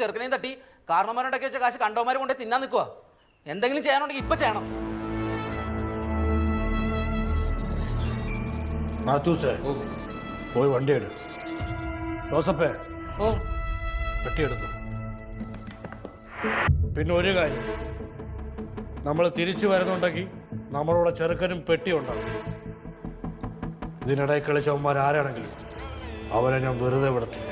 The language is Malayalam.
ചെറുക്കനെയും തട്ടി കാരണന്മാരുണ്ടാക്കി വെച്ച കാശ് കണ്ടവന്മാരെ കൊണ്ട് തിന്നാൻ നിൽക്കുക. എന്തെങ്കിലും ചെയ്യാനുണ്ടെങ്കിൽ ഇപ്പൊ ചെയ്യണം. പോയി വണ്ടി എടുക്കും. ജോസഫേ പെട്ടിയെടുത്തു. പിന്നെ ഒരു കാര്യം, നമ്മൾ തിരിച്ചു വരുന്നുണ്ടെങ്കിൽ നമ്മളോട് ചെറുക്കനും പെട്ടി ഉണ്ടാകും. ഇതിനിടയിൽ കളിച്ചവന്മാർ ആരാണെങ്കിലും അവരെ ഞാൻ വെറുതെ വിടത്തില്ല.